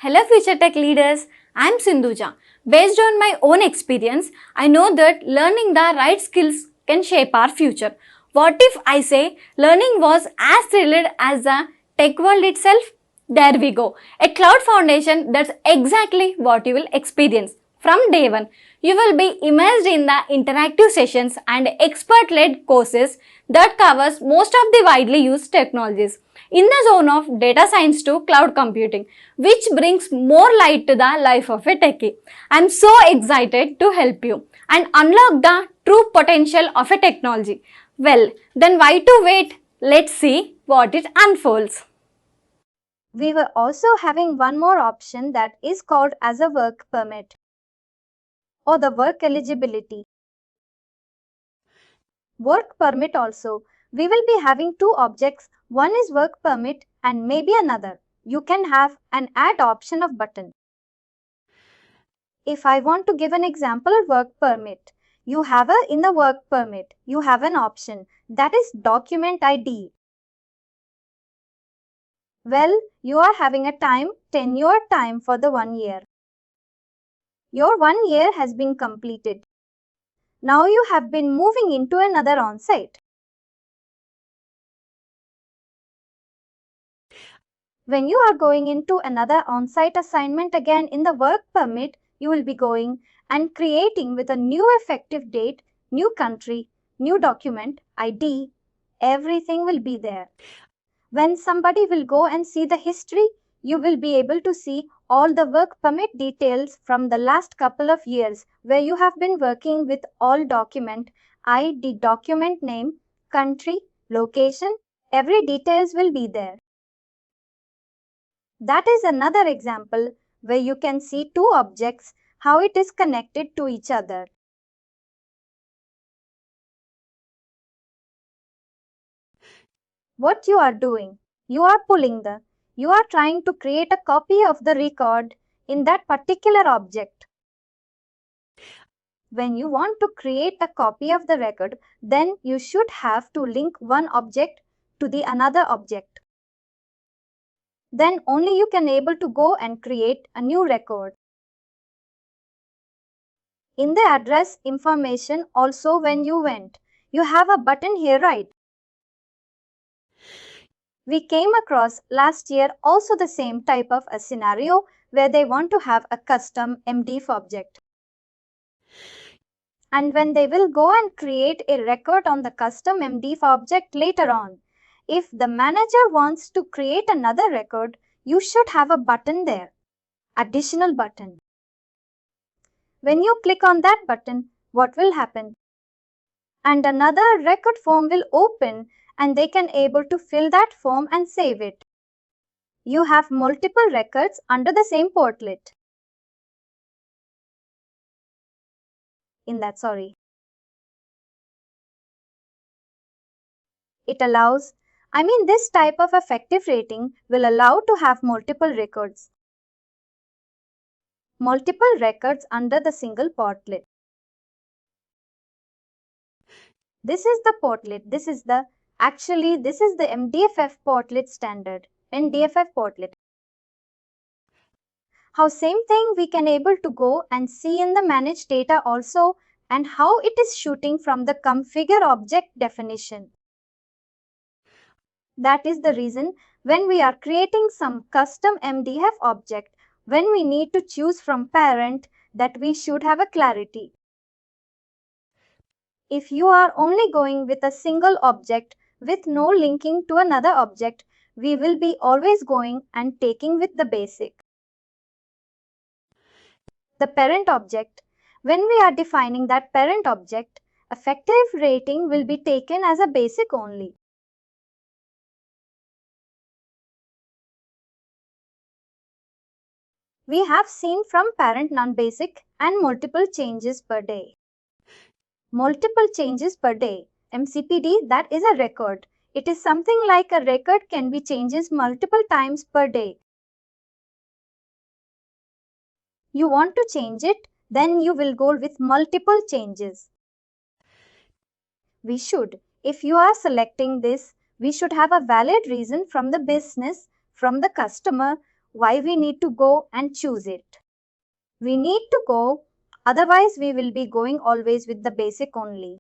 Hello future tech leaders, I'm Sindhuja. Based on my own experience, I know that learning the right skills can shape our future. What if I say learning was as thrilled as the tech world itself? There we go. A cloud foundation, that's exactly what you will experience. From day one, you will be immersed in the interactive sessions and expert-led courses that covers most of the widely used technologies in the zone of data science to cloud computing, which brings more light to the life of a techie. I'm so excited to help you and unlock the true potential of a technology. Well, then why to wait? Let's see what it unfolds. We were also having one more option that is called as a work permit or the work eligibility. Work permit also, we will be having two objects. One is work permit and maybe another. You can have an add option of button. If I want to give an example of work permit, in the work permit, you have an option that is document ID. Well, you are having a tenure time for the 1 year. Your 1 year has been completed. Now you have been moving into another on-site. When you are going into another on-site assignment again in the work permit, you will be going and creating with a new effective date, new country, new document, ID, everything will be there. When somebody will go and see the history, you will be able to see all the work permit details from the last couple of years where you have been working with all document, ID, document name, country, location, every details will be there. That is another example where you can see two objects, how it is connected to each other. What you are doing, you are trying to create a copy of the record in that particular object. When you want to create a copy of the record, then you should have to link one object to the another object. Then only you can able to go and create a new record. In the address information also when you went, you have a button here, right? We came across last year also the same type of a scenario where they want to have a custom MDF object. And when they will go and create a record on the custom MDF object later on, if the manager wants to create another record, you should have a button there, additional button. When you click on that button, what will happen? And another record form will open and they can able to fill that form and save it. You have multiple records under the same portlet. This type of effective rating will allow to have multiple records. Multiple records under the single portlet. This is the portlet. This is the MDFF portlet standard. MDFF portlet. How same thing we can able to go and see in the managed data also and how it is shooting from the configure object definition. That is the reason when we are creating some custom MDF object, when we need to choose from parent, that we should have a clarity. If you are only going with a single object with no linking to another object, we will be always going and taking with the basic. The parent object, when we are defining that parent object, effective rating will be taken as a basic only. We have seen from parent non-basic and multiple changes per day. Multiple changes per day. MCPD, that is a record. It is something like a record can be changes multiple times per day. You want to change it, then you will go with multiple changes. If you are selecting this, we should have a valid reason from the business, from the customer, why we need to go and choose it. We need to go, otherwise we will be going always with the basic only.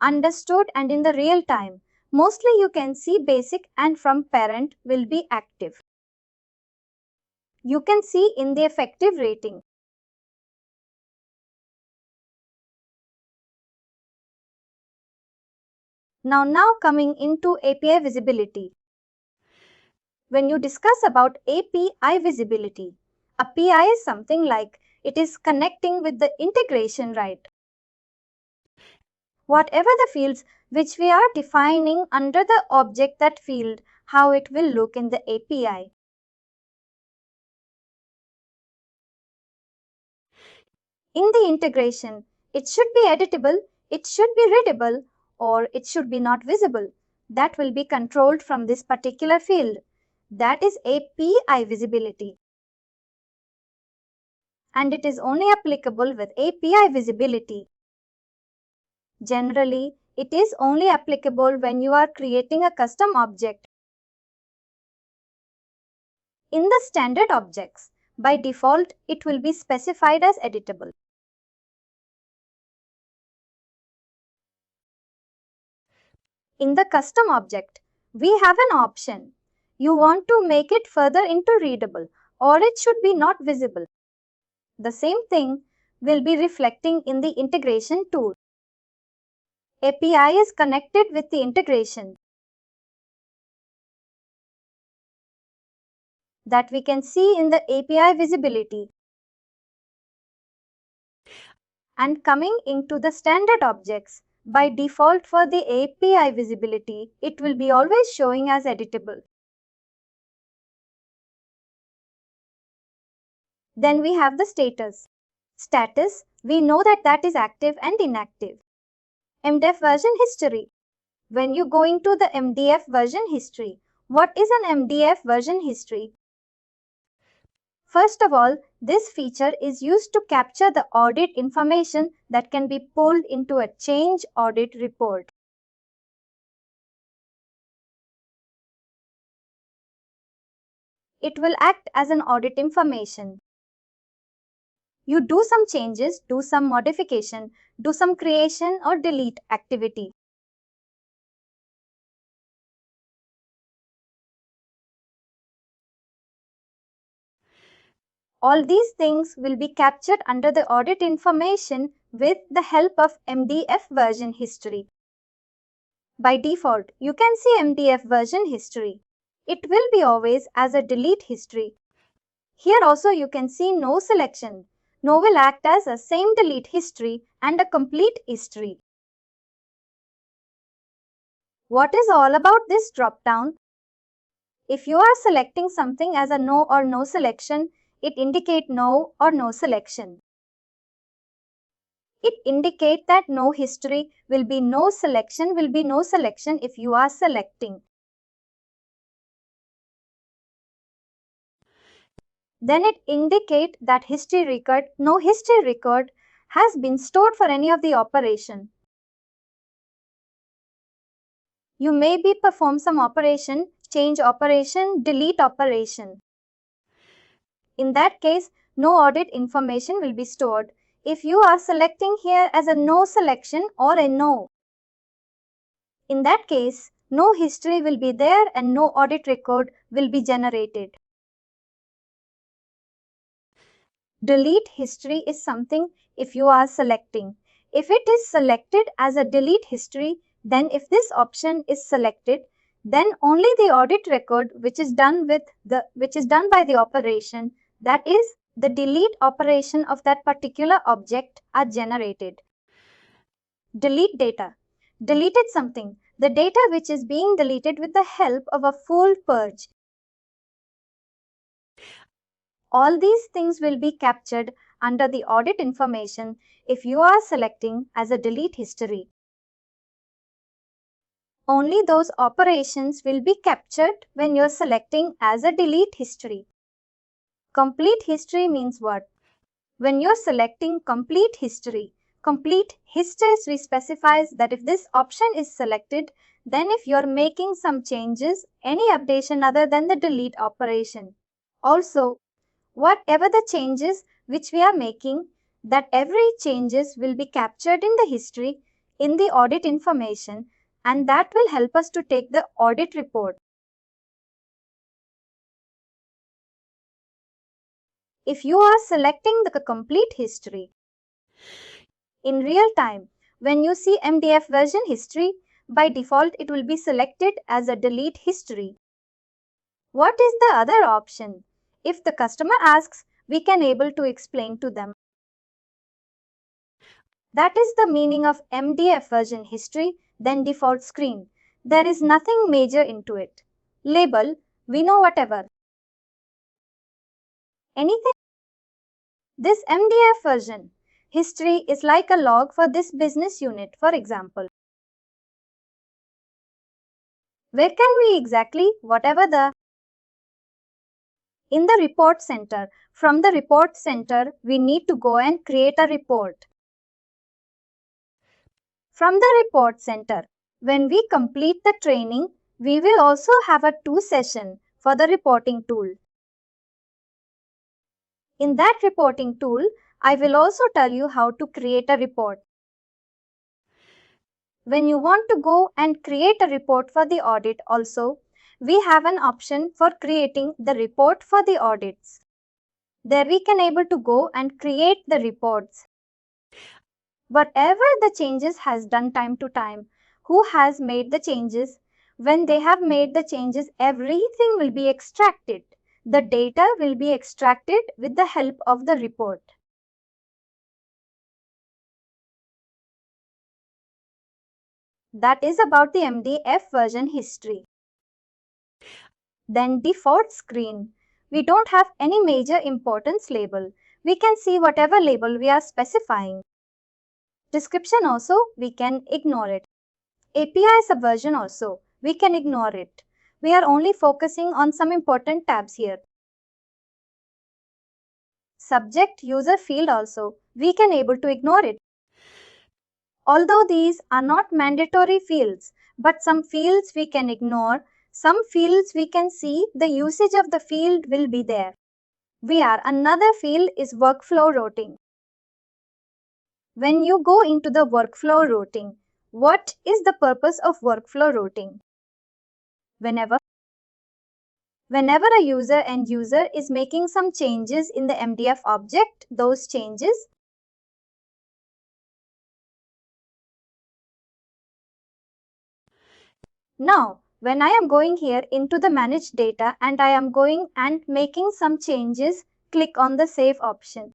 Understood and in the real time. Mostly you can see basic and from parent will be active. You can see in the effective rating. Now coming into API visibility. When you discuss about API visibility, API is something like it is connecting with the integration, right? Whatever the fields which we are defining under the object, that field, how it will look in the API. In the integration, it should be editable, it should be readable, or it should be not visible. That will be controlled from this particular field. That is API visibility. And it is only applicable with API visibility. Generally, it is only applicable when you are creating a custom object. In the standard objects, by default, it will be specified as editable. In the custom object, we have an option. You want to make it further into readable, or it should be not visible. The same thing will be reflecting in the integration tool. API is connected with the integration. That we can see in the API visibility. And coming into the standard objects, by default for the API visibility, it will be always showing as editable. Then we have the status. Status, we know that is active and inactive. MDF version history. When you go into the MDF version history, what is an MDF version history? First of all, this feature is used to capture the audit information that can be pulled into a change audit report. It will act as an audit information. You do some changes, do some modification, do some creation or delete activity. All these things will be captured under the audit information with the help of MDF version history. By default, you can see MDF version history. It will be always as a delete history. Here also you can see no selection. No will act as a same delete history and a complete history. What is all about this drop down? If you are selecting something as a no or no selection, it indicates no or no selection. It indicates that no history will be no selection if you are selecting. Then it indicates that history record, no history record has been stored for any of the operation. You may be perform some operation, change operation, delete operation. In that case, no audit information will be stored. If you are selecting here as a no selection or a no, in that case, no history will be there and no audit record will be generated. Delete history is something if you are selecting. If it is selected as a delete history, then if this option is selected, then only the audit record which is done by the operation, that is the delete operation of that particular object, are generated. Delete data. Deleted something. The data which is being deleted with the help of a full purge. All these things will be captured under the audit information if you are selecting as a delete history. Only those operations will be captured when you're selecting as a delete history. Complete history means what? When you're selecting complete history, Complete history specifies that if this option is selected, then if you're making some changes, any updation other than the delete operation. Also, whatever the changes which we are making, that every changes will be captured in the history in the audit information, and that will help us to take the audit report. If you are selecting the complete history in real time, when you see MDF version history, by default it will be selected as a delete history. What is the other option? If the customer asks, we can able to explain to them. That is the meaning of MDF version history, then default screen. There is nothing major into it. Label, we know whatever. Anything. This MDF version history is like a log for this business unit, for example. Where can we exactly, whatever the in the report center. From the report center, we need to go and create a report. From the report center, when we complete the training, we will also have a 2 session for the reporting tool. In that reporting tool, I will also tell you how to create a report. When you want to go and create a report for the audit also, we have an option for creating the report for the audits. There we can able to go and create the reports. Whatever the changes has done time to time, who has made the changes, when they have made the changes, everything will be extracted. The data will be extracted with the help of the report. That is about the MDF version history. Then default screen. We don't have any major importance label. We can see whatever label we are specifying. Description also, we can ignore it. API subversion also, we can ignore it. We are only focusing on some important tabs here. Subject user field also, we can able to ignore it. Although these are not mandatory fields, but some fields we can ignore, some fields we can see the usage of the field will be there. Another field is workflow routing. When you go into the workflow routing, what is the purpose of workflow routing? Whenever a end user is making some changes in the MDF object, those changes now, when I am going here into the manage data and I am going and making some changes, click on the save option.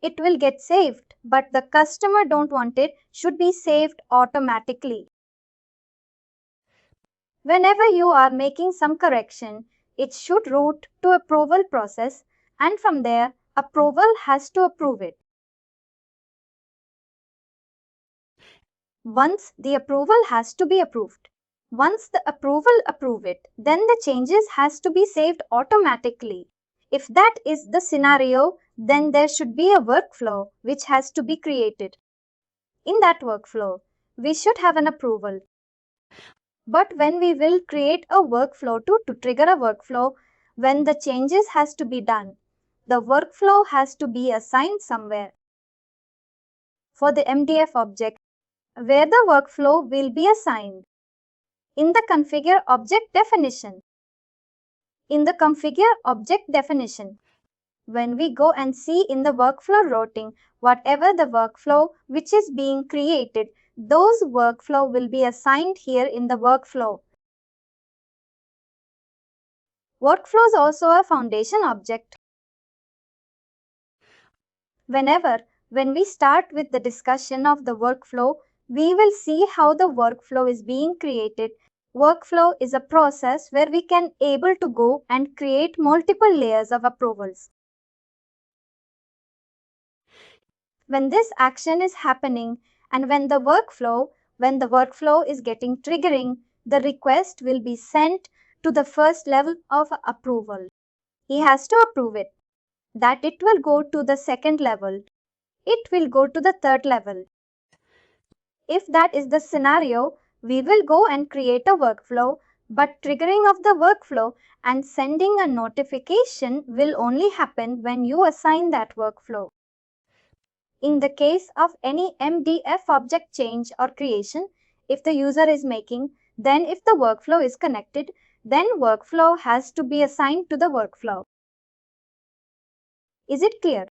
It will get saved, but the customer don't want it, should be saved automatically. Whenever you are making some correction, it should route to approval process, and from there, approval has to approve it. Once the approval has to be approved. Once the approval approve it, then the changes has to be saved automatically. If that is the scenario, then there should be a workflow which has to be created. In that workflow, we should have an approval. But when we will create a workflow to trigger a workflow, when the changes has to be done, the workflow has to be assigned somewhere. For the MDF object, where the workflow will be assigned. In the configure object definition. In the configure object definition, when we go and see in the workflow routing, whatever the workflow which is being created, those workflow will be assigned here in the workflow. Workflow is also a foundation object. When we start with the discussion of the workflow, we will see how the workflow is being created. Workflow is a process where we can able to go and create multiple layers of approvals. When this action is happening and when the workflow is getting triggering, the request will be sent to the first level of approval. He has to approve it. That it will go to the second level. it will go to the third level. If that is the scenario, we will go and create a workflow, but triggering of the workflow and sending a notification will only happen when you assign that workflow. In the case of any MDF object change or creation, if the user is making, then if the workflow is connected, then workflow has to be assigned to the workflow. Is it clear?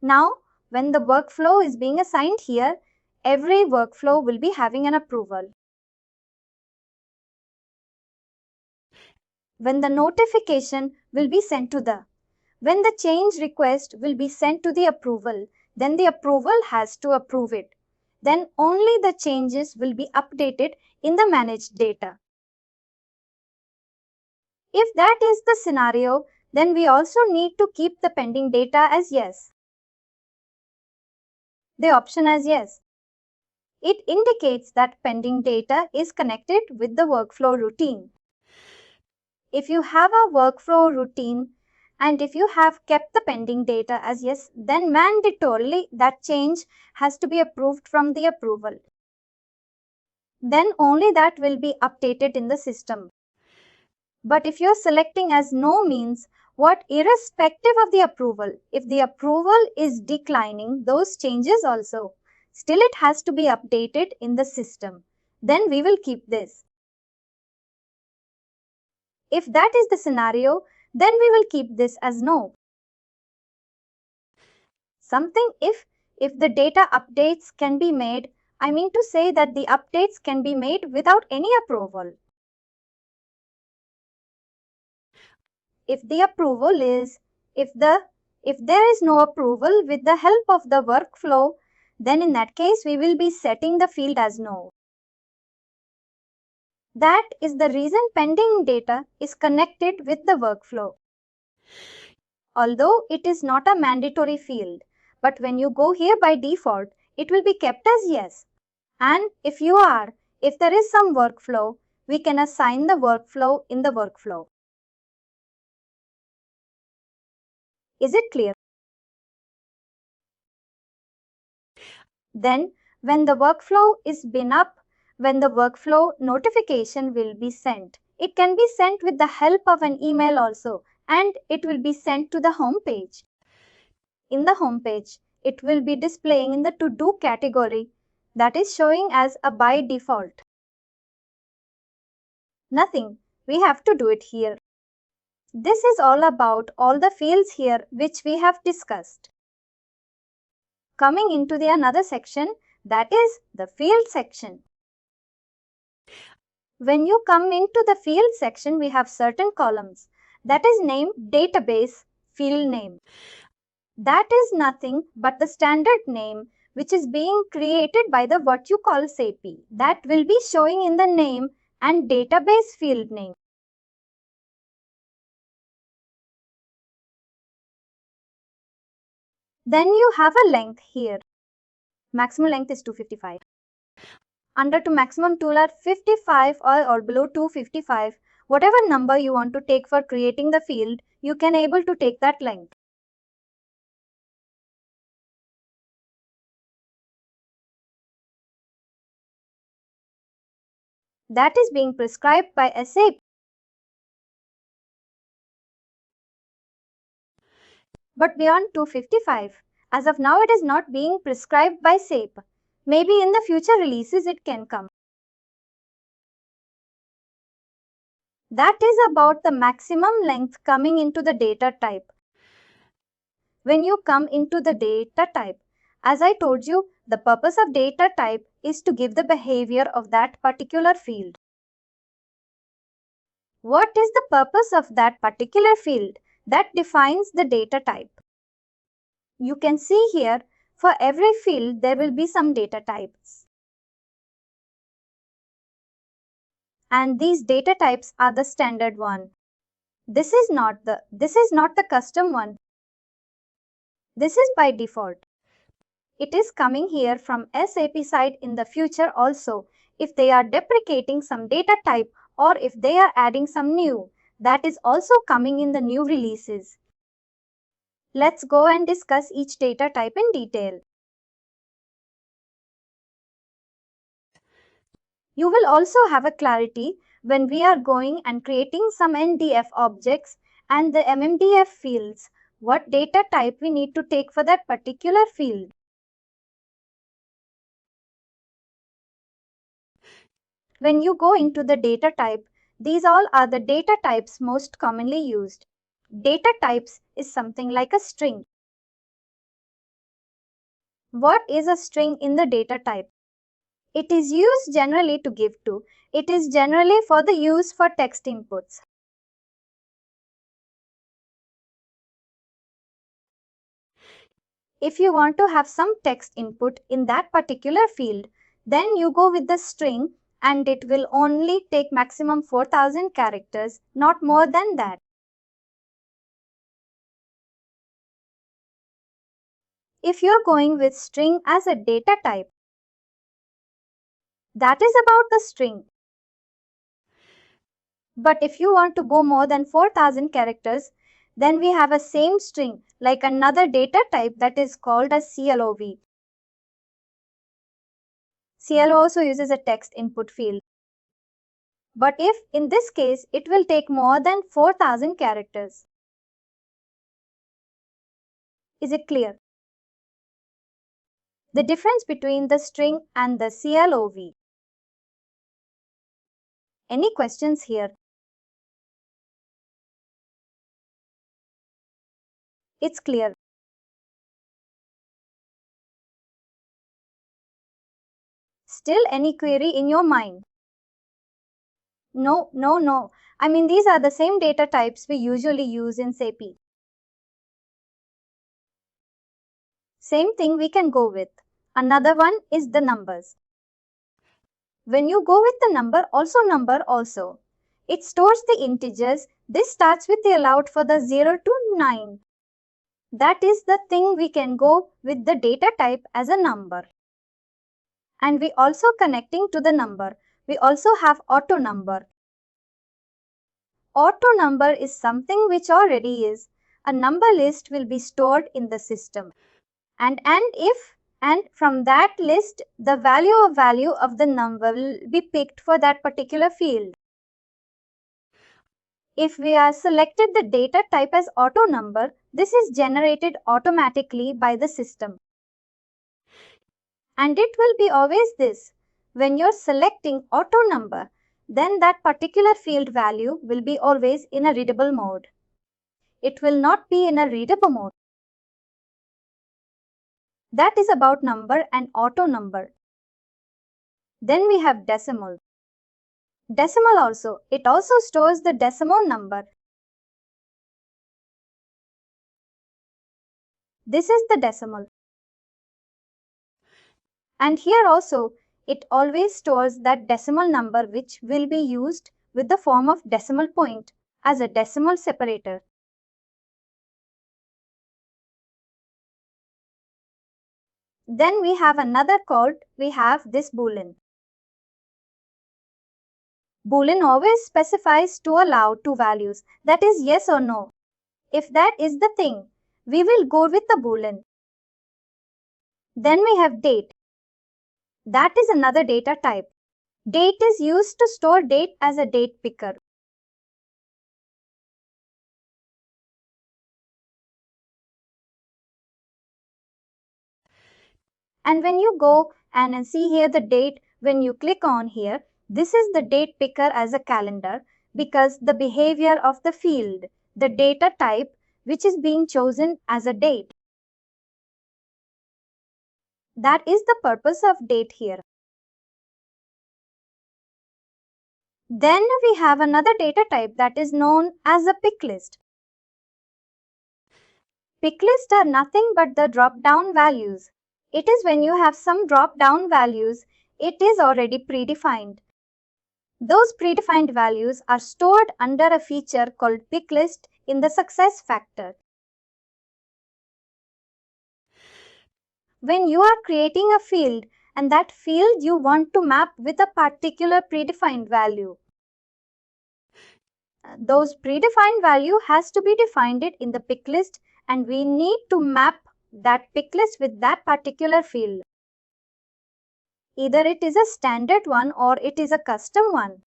Now, when the workflow is being assigned here, every workflow will be having an approval. When the notification will be sent to when the change request will be sent to the approval, then the approval has to approve it. Then only the changes will be updated in the managed data. If that is the scenario, then we also need to keep the pending data as yes. The option as yes. It indicates that pending data is connected with the workflow routine. If you have a workflow routine and if you have kept the pending data as yes, then mandatorily that change has to be approved from the approval. Then only that will be updated in the system. But if you're selecting as no means, what irrespective of the approval, if the approval is declining those changes also, still it has to be updated in the system. Then we will keep this. If that is the scenario, then we will keep this as no. Something if the data updates can be made, I mean to say that the updates can be made without any approval. If the approval is, if there is no approval with the help of the workflow, then in that case we will be setting the field as no. That is the reason pending data is connected with the workflow. Although it is not a mandatory field, but when you go here by default, it will be kept as yes. And if there is some workflow, we can assign the workflow in the workflow. Is it clear? Then, when the workflow is been up, when the workflow notification will be sent. It can be sent with the help of an email also, and it will be sent to the home page. In the home page, it will be displaying in the to-do category that is showing as a by default. Nothing, we have to do it here. This is all about all the fields here which we have discussed. Coming into the another section, that is the field section. When you come into the field section, we have certain columns. That is name, database, field name. That is nothing but the standard name which is being created by the what you call SAP. That will be showing in the name and database field name. Then you have a length here. Maximum length is 255. Under to maximum tool are 55 or below 255. Whatever number you want to take for creating the field, you can able to take that length. That is being prescribed by SAP. But beyond 255, as of now it is not being prescribed by SAP. Maybe in the future releases it can come. That is about the maximum length coming into the data type. When you come into the data type, as I told you, the purpose of data type is to give the behavior of that particular field. What is the purpose of that particular field? That defines the data type. You can see here, for every field there will be some data types. And these data types are the standard one. This is not the custom one. This is by default. It is coming here from SAP side in the future also. If they are deprecating some data type or if they are adding some new, that is also coming in the new releases. Let's go and discuss each data type in detail. You will also have a clarity when we are going and creating some NDF objects and the MMDF fields, what data type we need to take for that particular field. When you go into the data type, these all are the data types most commonly used. Data types is something like a string. What is a string in the data type? It is used generally to give to. It is generally for the use for text inputs. If you want to have some text input in that particular field, then you go with the string and it will only take maximum 4000 characters, not more than that. If you're going with string as a data type, that is about the string. But if you want to go more than 4000 characters, then we have a same string like another data type that is called as CLOV. CLO also uses a text input field. But if in this case it will take more than 4000 characters. Is it clear? The difference between the string and the CLOV. Any questions here? It's clear. Still any query in your mind? No. I mean, these are the same data types we usually use in SAP. Same thing we can go with. Another one is the numbers. When you go with the number also. It stores the integers. This starts with the allowed for the 0 to 9. That is the thing we can go with the data type as a number. And we also connecting to the number. We also have auto number. Auto number is something which already is. A number list will be stored in the system. And from that list, the value of the number will be picked for that particular field. If we are selected the data type as auto number, this is generated automatically by the system. And it will be always this. When you're selecting auto number, then that particular field value will be always in a readable mode. It will not be in a readable mode. That is about number and auto number. Then we have decimal. Decimal also. It also stores the decimal number. This is the decimal. And here also, it always stores that decimal number which will be used with the form of decimal point as a decimal separator. Then we have another called, we have this boolean. Boolean always specifies to allow two values, that is yes or no. If that is the thing, we will go with the boolean. Then we have date. That is another data type. Date is used to store date as a date picker. And when you go and see here the date, when you click on here, this is the date picker as a calendar because the behavior of the field, the data type which is being chosen as a date. That is the purpose of date here. Then we have another data type that is known as a pick list. Pick lists are nothing but the drop-down values. It is when you have some drop-down values, it is already predefined. Those predefined values are stored under a feature called pick list in the SuccessFactor. When you are creating a field and that field you want to map with a particular predefined value, Those predefined value has to be defined it in the pick list, and we need to map that pick list with that particular field. Either it is a standard one or it is a custom one.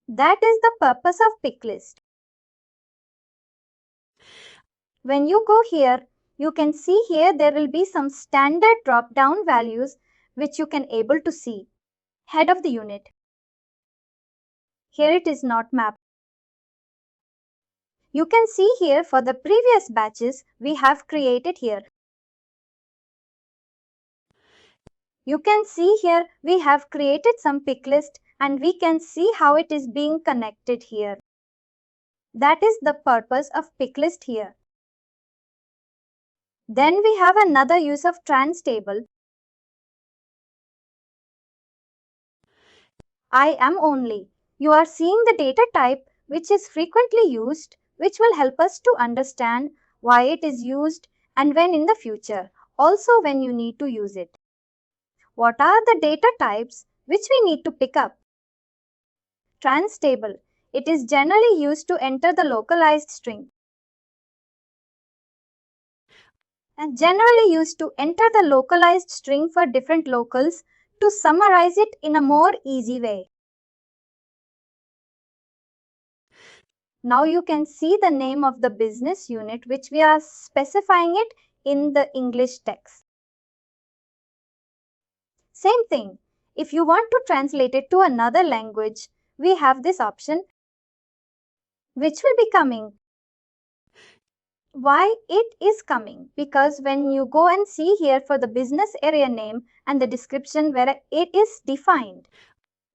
That is the purpose of pick list. When you go here, you can see here there will be some standard drop down values which you can able to see. Head of the unit. Here it is not mapped. You can see here for the previous batches we have created here. You can see here we have created some pick list and we can see how it is being connected here. That is the purpose of pick list here. Then we have another use of trans table. I am only. You are seeing the data type which is frequently used, which will help us to understand why it is used and when in the future, also when you need to use it. What are the data types which we need to pick up? Trans table. It is generally used to enter the localized string. And generally used to enter the localized string for different locals to summarize it in a more easy way. Now you can see the name of the business unit which we are specifying it in the English text. Same thing, if you want to translate it to another language, we have this option which will be coming. Why it is coming? Because when you go and see here for the business area name and the description where it is defined.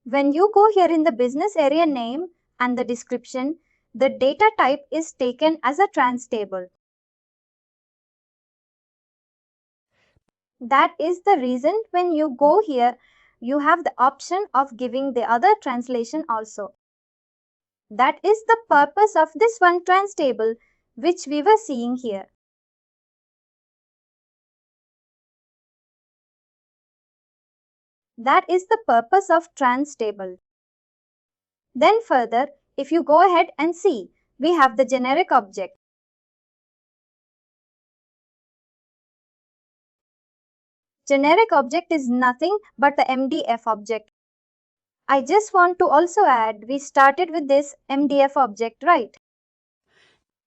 When you go here in the business area name and the description, the data type is taken as a trans table. That is the reason when you go here, you have the option of giving the other translation also. That is the purpose of this one trans table which we were seeing here. That is the purpose of trans table. Then further, if you go ahead and see, we have the generic object. Generic object is nothing but the MDF object. I just want to also add, we started with this MDF object, right?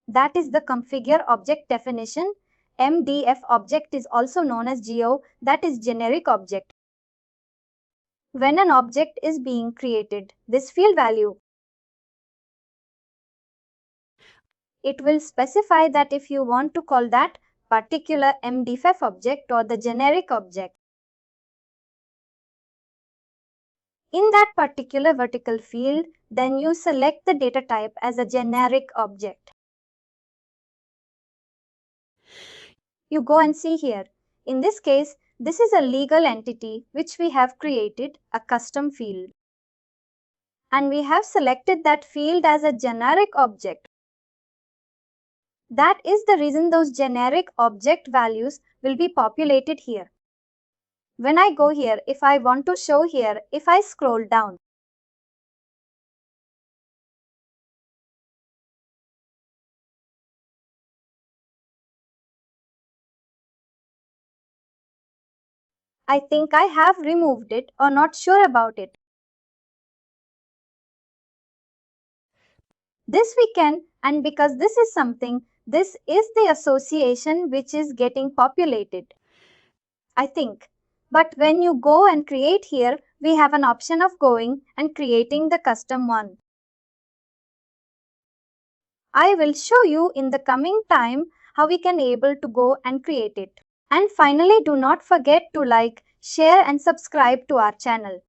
That is the configure object definition. MDF object is also known as GO, that is generic object. When an object is being created, this field value, it will specify that if you want to call that particular MDF object or the generic object. In that particular vertical field, then you select the data type as a generic object. You go and see here. In this case, this is a legal entity which we have created, a custom field. And we have selected that field as a generic object. That is the reason those generic object values will be populated here. When I go here, if I want to show here, if I scroll down, I think I have removed it or not sure about it. This we can, and because this is something, this is the association which is getting populated, I think. But when you go and create here, we have an option of going and creating the custom one. I will show you in the coming time how we can able to go and create it. And finally, do not forget to like, share and subscribe to our channel.